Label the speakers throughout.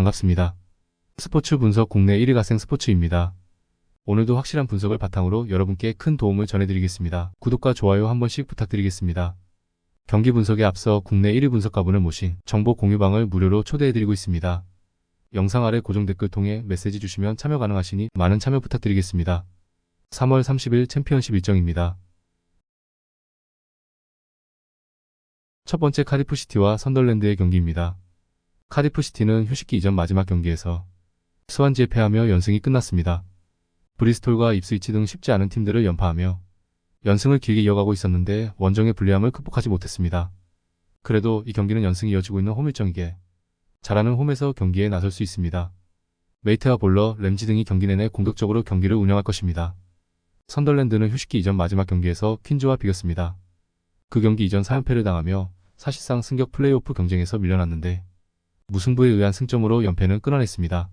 Speaker 1: 반갑습니다. 스포츠 분석 국내 1위 가생 스포츠입니다. 오늘도 확실한 분석을 바탕으로 여러분께 큰 도움을 전해드리겠습니다. 구독과 좋아요 한 번씩 부탁드리겠습니다. 경기 분석에 앞서 국내 1위 분석가분을 모신 정보 공유방을 무료로 초대해드리고 있습니다. 영상 아래 고정 댓글 통해 메시지 주시면 참여 가능하시니 많은 참여 부탁드리겠습니다. 3월 30일 챔피언십 일정입니다. 첫 번째 카디프시티와 선덜랜드의 경기입니다. 카디프시티는 휴식기 이전 마지막 경기에서 스완지에 패하며 연승이 끝났습니다. 브리스톨과 입스위치 등 쉽지 않은 팀들을 연파하며 연승을 길게 이어가고 있었는데 원정의 불리함을 극복하지 못했습니다. 그래도 이 경기는 연승이 이어지고 있는 홈 일정이기에 잘하는 홈에서 경기에 나설 수 있습니다. 메이트와 볼러, 램지 등이 경기 내내 공격적으로 경기를 운영할 것입니다. 선덜랜드는 휴식기 이전 마지막 경기에서 퀸즈와 비겼습니다. 그 경기 이전 4연패를 당하며 사실상 승격 플레이오프 경쟁에서 밀려났는데 무승부에 의한 승점으로 연패는 끊어냈습니다.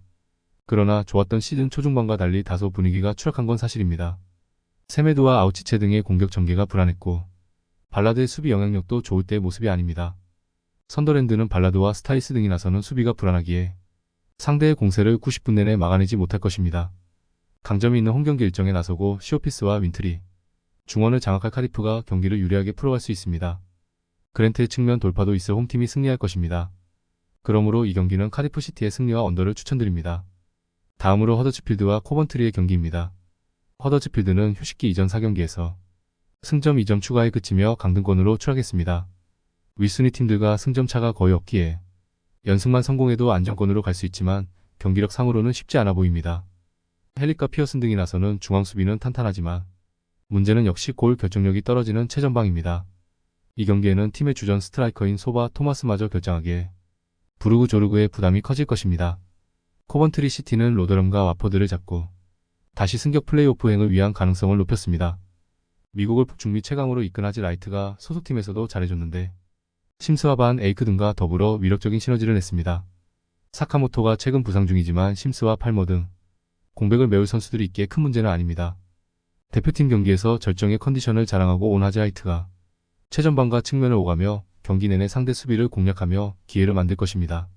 Speaker 1: 그러나 좋았던 시즌 초중반과 달리 다소 분위기가 추락한 건 사실입니다. 세메드와 아우치체 등의 공격 전개가 불안했고 발라드의 수비 영향력도 좋을 때의 모습이 아닙니다. 선더랜드는 발라드와 스타이스 등이 나서는 수비가 불안하기에 상대의 공세를 90분 내내 막아내지 못할 것입니다. 강점이 있는 홈경기 일정에 나서고 시오피스와 윈트리, 중원을 장악할 카디프가 경기를 유리하게 풀어갈 수 있습니다. 그랜트의 측면 돌파도 있어 홈팀이 승리할 것입니다. 그러므로 이 경기는 카디프시티의 승리와 언더를 추천드립니다. 다음으로 허더츠필드와 코번트리의 경기입니다. 허더츠필드는 휴식기 이전 4경기에서 승점 2점 추가에 그치며 강등권으로 추락했습니다. 윗순위 팀들과 승점 차가 거의 없기에 연승만 성공해도 안정권으로 갈 수 있지만 경기력 상으로는 쉽지 않아 보입니다. 헬릭과 피어슨 등이 나서는 중앙 수비는 탄탄하지만 문제는 역시 골 결정력이 떨어지는 최전방입니다. 이 경기에는 팀의 주전 스트라이커인 소바 토마스마저 결장하기에 부르그 조르그의 부담이 커질 것입니다. 코번트리 시티는 로더럼과 와퍼드를 잡고 다시 승격 플레이오프행을 위한 가능성을 높였습니다. 미국을 북중미 최강으로 이끈 하지 라이트가 소속팀에서도 잘해줬는데 심스와 반 에이크 등과 더불어 위력적인 시너지를 냈습니다. 사카모토가 최근 부상 중이지만 심스와 팔머 등 공백을 메울 선수들이 있기에 큰 문제는 아닙니다. 대표팀 경기에서 절정의 컨디션을 자랑하고 온 하지 라이트가 최전방과 측면을 오가며 경기 내내 상대 수비를 공략하며 기회를 만들 것입니다.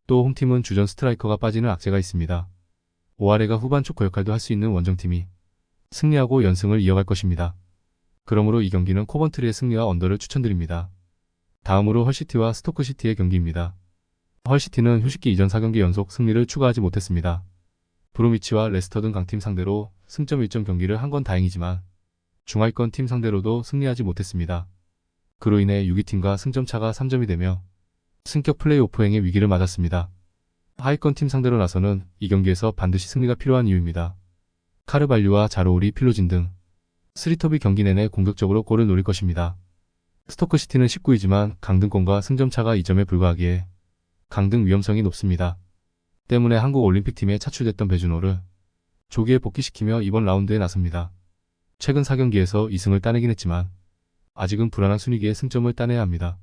Speaker 1: 또 홈팀은 주전 스트라이커가 빠지는 악재가 있습니다. 오아레가 후반 초코 역할도 할 수 있는 원정팀이 승리하고 연승을 이어갈 것입니다. 그러므로 이 경기는 코번트리의 승리와 언더를 추천드립니다. 다음으로 헐시티와 스토크시티의 경기입니다. 헐시티는 휴식기 이전 4경기 연속 승리를 추가하지 못했습니다. 브로미치와 레스터 등 강팀 상대로 승점 1점 경기를 한 건 다행이지만 중하위권 팀 상대로도 승리하지 못했습니다. 그로 인해 6위팀과 승점차가 3점이 되며 승격 플레이오프행의 위기를 맞았습니다. 하위권 팀 상대로 나서는 이 경기에서 반드시 승리가 필요한 이유입니다. 카르발류와 자로우리, 필로진 등 스리톱이 경기 내내 공격적으로 골을 노릴 것입니다. 스토크시티는 19위지만 강등권과 승점차가 2점에 불과하기에 강등 위험성이 높습니다. 때문에 한국 올림픽팀에 차출됐던 배준호를 조기에 복귀시키며 이번 라운드에 나섭니다. 최근 4경기에서 2승을 따내긴 했지만 아직은 불안한 순위기에 승점을 따내야 합니다.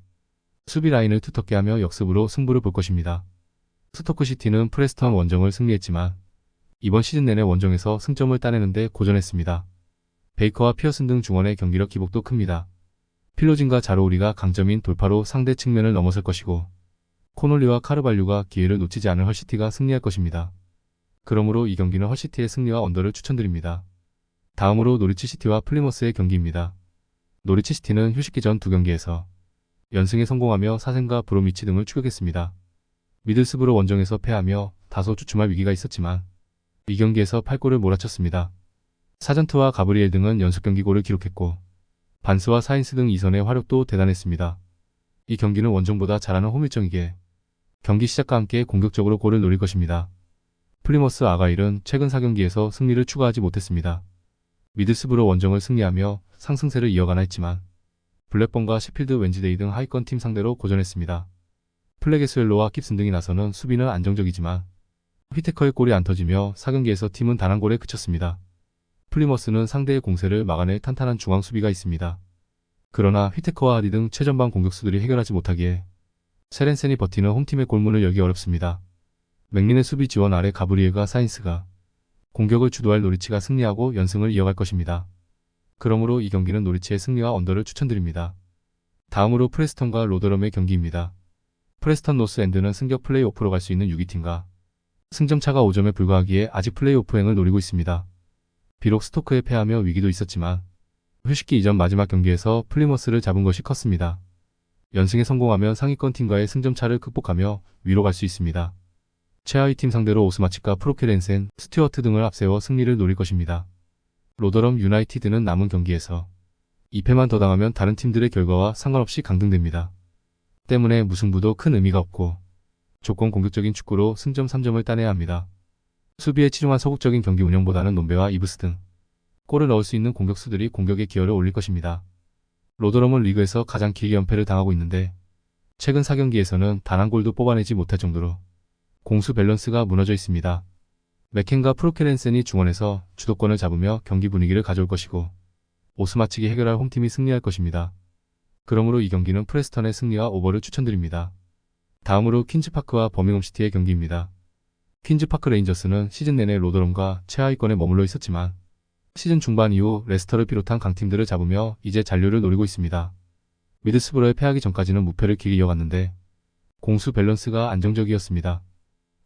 Speaker 1: 수비 라인을 두텁게 하며 역습으로 승부를 볼 것입니다. 스토크시티는 프레스턴 원정을 승리했지만 이번 시즌 내내 원정에서 승점을 따내는데 고전했습니다. 베이커와 피어슨 등 중원의 경기력 기복도 큽니다. 필로진과 자로우리가 강점인 돌파로 상대 측면을 넘어설 것이고 코놀리와 카르발류가 기회를 놓치지 않을 헐시티가 승리할 것입니다. 그러므로 이 경기는 헐시티의 승리와 언더를 추천드립니다. 다음으로 노리치시티와 플리머스의 경기입니다. 노리치시티는 휴식기 전 2경기에서 연승에 성공하며 사생과 브로미치 등을 추격했습니다. 미들스브로 원정에서 패하며 다소 주춤할 위기가 있었지만 이 경기에서 8골을 몰아쳤습니다. 사전트와 가브리엘 등은 연속경기골을 기록했고 반스와 사인스 등 이선의 화력도 대단했습니다. 이 경기는 원정보다 잘하는 홈 일정이기에 경기 시작과 함께 공격적으로 골을 노릴 것입니다. 플리머스 아가일은 최근 4경기에서 승리를 추가하지 못했습니다. 미들스브로 원정을 승리하며 상승세를 이어가나 했지만 블랙번과 시필드 웬즈데이 등 하위권 팀 상대로 고전했습니다. 플레게스웰로와 깁슨 등이 나서는 수비는 안정적이지만 휘테커의 골이 안 터지며 4경기에서 팀은 단 한 골에 그쳤습니다. 플리머스는 상대의 공세를 막아낼 탄탄한 중앙 수비가 있습니다. 그러나 휘테커와 하리 등 최전방 공격수들이 해결하지 못하기에 세렌센이 버티는 홈팀의 골문을 열기 어렵습니다. 맥린의 수비 지원 아래 가브리엘과 사인스가 공격을 주도할 노리치가 승리하고 연승을 이어갈 것입니다. 그러므로 이 경기는 노리치의 승리와 언더를 추천드립니다. 다음으로 프레스턴과 로더럼의 경기입니다. 프레스턴 노스 엔드는 승격 플레이오프로 갈 수 있는 6위팀과 승점차가 5점에 불과하기에 아직 플레이오프행을 노리고 있습니다. 비록 스토크에 패하며 위기도 있었지만 휴식기 이전 마지막 경기에서 플리머스를 잡은 것이 컸습니다. 연승에 성공하면 상위권 팀과의 승점차를 극복하며 위로 갈 수 있습니다. 최하위 팀 상대로 오스마치카 프로케렌센, 스튜어트 등을 앞세워 승리를 노릴 것입니다. 로더럼 유나이티드는 남은 경기에서 2패만 더 당하면 다른 팀들의 결과와 상관없이 강등됩니다. 때문에 무승부도 큰 의미가 없고 조건 공격적인 축구로 승점 3점을 따내야 합니다. 수비에 치중한 소극적인 경기 운영보다는 논베와 이브스 등 골을 넣을 수 있는 공격수들이 공격에 기여를 올릴 것입니다. 로더럼은 리그에서 가장 길게 연패를 당하고 있는데 최근 4경기에서는 단 한 골도 뽑아내지 못할 정도로 공수 밸런스가 무너져 있습니다. 맥켄과 프로케렌센이 중원에서 주도권을 잡으며 경기 분위기를 가져올 것이고 오스마치기 해결할 홈팀이 승리할 것입니다. 그러므로 이 경기는 프레스턴의 승리와 오버를 추천드립니다. 다음으로 퀸즈파크와 버밍엄시티의 경기입니다. 퀸즈파크 레인저스는 시즌 내내 로더럼과 최하위권에 머물러 있었지만 시즌 중반 이후 레스터를 비롯한 강팀들을 잡으며 이제 잔류를 노리고 있습니다. 미드스브러에 패하기 전까지는 무패를 길게 이어갔는데 공수 밸런스가 안정적이었습니다.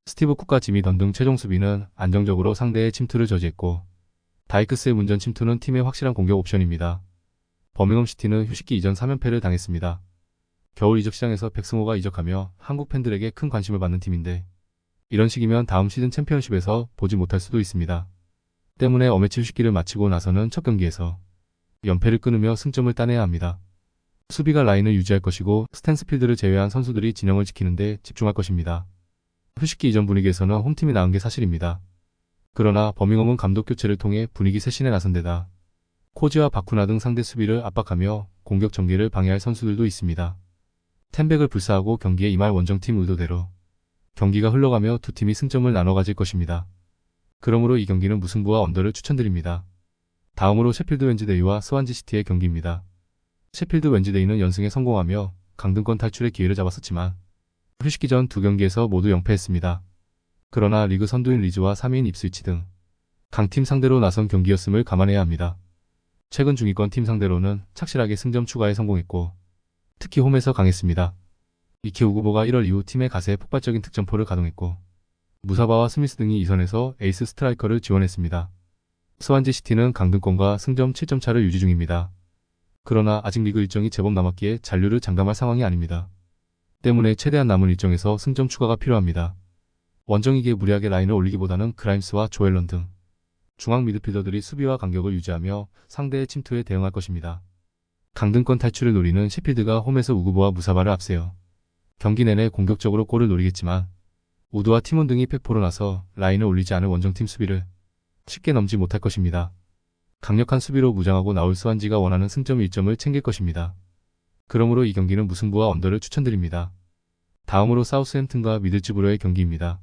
Speaker 1: 스티브 쿡과 지미 던 등 최종 수비는 안정적으로 상대의 침투를 저지했고 다이크스의 문전 침투는 팀의 확실한 공격 옵션입니다. 버밍엄시티는 휴식기 이전 3연패를 당했습니다. 겨울 이적 시장에서 백승호가 이적하며 한국 팬들에게 큰 관심을 받는 팀인데 이런 식이면 다음 시즌 챔피언십에서 보지 못할 수도 있습니다. 때문에 어매치 휴식기를 마치고 나서는 첫 경기에서 연패를 끊으며 승점을 따내야 합니다. 수비가 라인을 유지할 것이고 스탠스필드를 제외한 선수들이 진영을 지키는데 집중할 것입니다. 휴식기 이전 분위기에서는 홈팀이 나은 게 사실입니다. 그러나 버밍엄은 감독 교체를 통해 분위기 쇄신에 나선 데다 코지와 바쿠나 등 상대 수비를 압박하며 공격 전개를 방해할 선수들도 있습니다. 텐백을 불사하고 경기에 임할 원정팀 의도대로 경기가 흘러가며 두 팀이 승점을 나눠 가질 것입니다. 그러므로 이 경기는 무승부와 언더를 추천드립니다. 다음으로 셰필드 웬즈데이와 스완지 시티의 경기입니다. 셰필드 웬즈데이는 연승에 성공하며 강등권 탈출의 기회를 잡았었지만 휴식기 전 두 경기에서 모두 영패했습니다. 그러나 리그 선두인 리즈와 3위인 입스위치 등 강팀 상대로 나선 경기였음을 감안해야 합니다. 최근 중위권 팀 상대로는 착실하게 승점 추가에 성공했고 특히 홈에서 강했습니다. 이키 우구보가 1월 이후 팀의 가세에 폭발적인 득점포를 가동했고 무사바와 스미스 등이 이선에서 에이스 스트라이커를 지원했습니다. 스완지 시티는 강등권과 승점 7점 차를 유지 중입니다. 그러나 아직 리그 일정이 제법 남았기에 잔류를 장담할 상황이 아닙니다. 때문에 최대한 남은 일정에서 승점 추가가 필요합니다. 원정이기에 무리하게 라인을 올리기보다는 그라임스와 조엘런 등 중앙 미드필더들이 수비와 간격을 유지하며 상대의 침투에 대응할 것입니다. 강등권 탈출을 노리는 셰필드가 홈에서 우구보와 무사바를 앞세워 경기 내내 공격적으로 골을 노리겠지만 우드와 티몬 등이 팩포로 나서 라인을 올리지 않은 원정팀 수비를 쉽게 넘지 못할 것입니다. 강력한 수비로 무장하고 나올 스완지가 원하는 승점 1점을 챙길 것입니다. 그러므로 이 경기는 무승부와 언더를 추천드립니다. 다음으로 사우스햄튼과 미들즈브러의 경기입니다.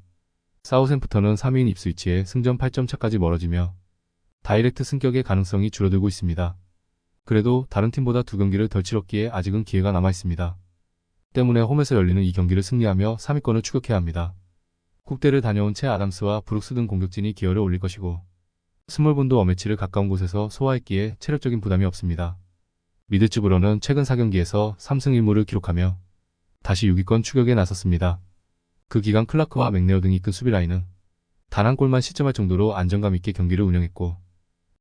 Speaker 1: 사우스햄프턴은 3위인 입스위치에 승점 8점 차까지 멀어지며 다이렉트 승격의 가능성이 줄어들고 있습니다. 그래도 다른 팀보다 두 경기를 덜 치렀기에 아직은 기회가 남아있습니다. 때문에 홈에서 열리는 이 경기를 승리하며 3위권을 추격해야 합니다. 국대를 다녀온 채 아담스와 브룩스 등 공격진이 기여를 올릴 것이고 스몰본도 어매치를 가까운 곳에서 소화했기에 체력적인 부담이 없습니다. 미드즈브러는 최근 4경기에서 3승 1무를 기록하며 다시 6위권 추격에 나섰습니다. 그 기간 클라크와 맥네어 등이 이끈 수비 라인은 단 한 골만 실점할 정도로 안정감 있게 경기를 운영했고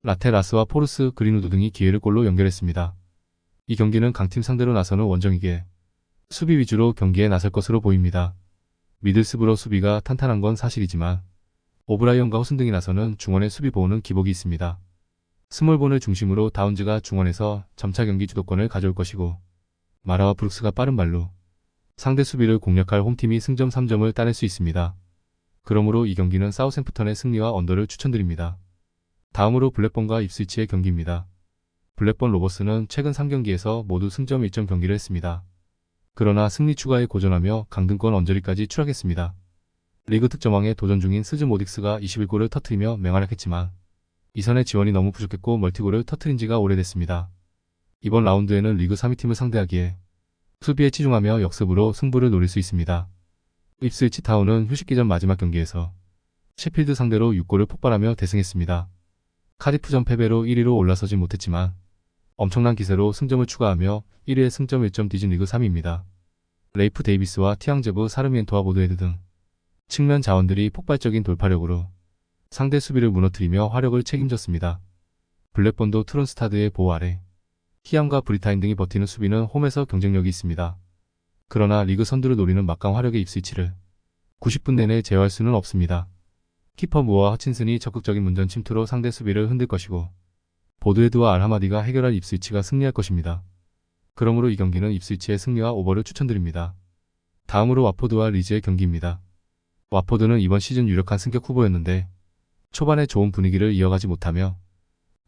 Speaker 1: 라테라스와 포르스 그린우드 등이 기회를 골로 연결했습니다. 이 경기는 강팀 상대로 나서는 원정이기에 수비 위주로 경기에 나설 것으로 보입니다. 미들스브러 수비가 탄탄한 건 사실이지만 오브라이언과 호슨 등이 나서는 중원의 수비 보호는 기복이 있습니다. 스몰본을 중심으로 다운즈가 중원에서 점차 경기 주도권을 가져올 것이고 마라와 브룩스가 빠른 발로 상대 수비를 공략할 홈팀이 승점 3점을 따낼 수 있습니다. 그러므로 이 경기는 사우샘프턴의 승리와 언더를 추천드립니다. 다음으로 블랙번과 입스위치의 경기입니다. 블랙번 로버스는 최근 3경기에서 모두 승점 1점 경기를 했습니다. 그러나 승리 추가에 고전하며 강등권 언저리까지 추락했습니다. 리그 득점왕에 도전 중인 스즈 모딕스가 21골을 터뜨리며 맹활약했지만 이선의 지원이 너무 부족했고 멀티골을 터뜨린 지가 오래됐습니다. 이번 라운드에는 리그 3위팀을 상대하기에 수비에 치중하며 역습으로 승부를 노릴 수 있습니다. 입스위치 타운은 휴식기 전 마지막 경기에서 셰필드 상대로 6골을 폭발하며 대승했습니다. 카디프 전 패배로 1위로 올라서지 못했지만 엄청난 기세로 승점을 추가하며 1위에 승점 1점 뒤진 리그 3위입니다. 레이프 데이비스와 티앙제브 사르미엔토와 보드헤드 등 측면 자원들이 폭발적인 돌파력으로 상대 수비를 무너뜨리며 화력을 책임졌습니다. 블랙본도 트론스타드의 보호 아래 히암과 브리타인 등이 버티는 수비는 홈에서 경쟁력이 있습니다. 그러나 리그 선두를 노리는 막강 화력의 입스위치를 90분 내내 제어할 수는 없습니다. 키퍼 무어와 허친슨이 적극적인 문전 침투로 상대 수비를 흔들 것이고 보드헤드와 알하마디가 해결할 입스위치가 승리할 것입니다. 그러므로 이 경기는 입스위치의 승리와 오버를 추천드립니다. 다음으로 와포드와 리즈의 경기입니다. 와포드는 이번 시즌 유력한 승격 후보였는데 초반에 좋은 분위기를 이어가지 못하며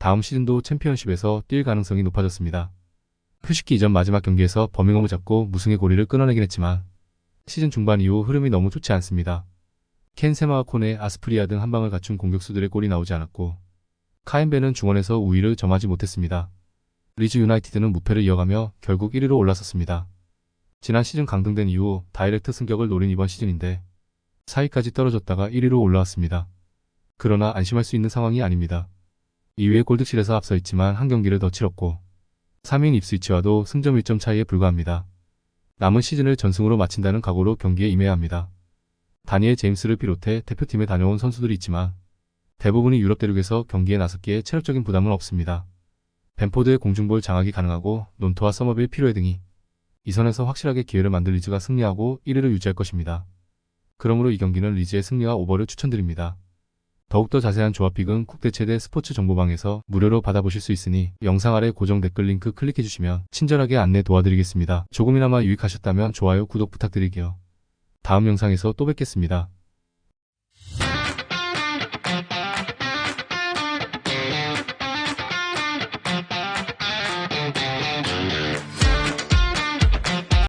Speaker 1: 다음 시즌도 챔피언십에서 뛸 가능성이 높아졌습니다. 휴식기 이전 마지막 경기에서 버밍엄을 잡고 무승의 고리를 끊어내긴 했지만 시즌 중반 이후 흐름이 너무 좋지 않습니다. 켄 세마와 코네, 아스프리아 등 한방을 갖춘 공격수들의 골이 나오지 않았고 카엔베는 중원에서 우위를 점하지 못했습니다. 리즈 유나이티드는 무패를 이어가며 결국 1위로 올라섰습니다. 지난 시즌 강등된 이후 다이렉트 승격을 노린 이번 시즌인데 4위까지 떨어졌다가 1위로 올라왔습니다. 그러나 안심할 수 있는 상황이 아닙니다. 2위의 골득실에서 앞서 있지만 한 경기를 더 치렀고 3위인 입스위치와도 승점 1점 차이에 불과합니다. 남은 시즌을 전승으로 마친다는 각오로 경기에 임해야 합니다. 다니엘 제임스를 비롯해 대표팀에 다녀온 선수들이 있지만 대부분이 유럽 대륙에서 경기에 나섰기에 체력적인 부담은 없습니다. 벤포드의 공중볼 장악이 가능하고 논토와 서머빌 필요해 등이 이 선에서 확실하게 기회를 만들 리즈가 승리하고 1위를 유지할 것입니다. 그러므로 이 경기는 리즈의 승리와 오버를 추천드립니다. 더욱더 자세한 조합픽은 국대 최대 스포츠 정보방에서 무료로 받아보실 수 있으니 영상 아래 고정 댓글 링크 클릭해주시면 친절하게 안내 도와드리겠습니다. 조금이나마 유익하셨다면 좋아요, 구독 부탁드릴게요. 다음 영상에서 또 뵙겠습니다.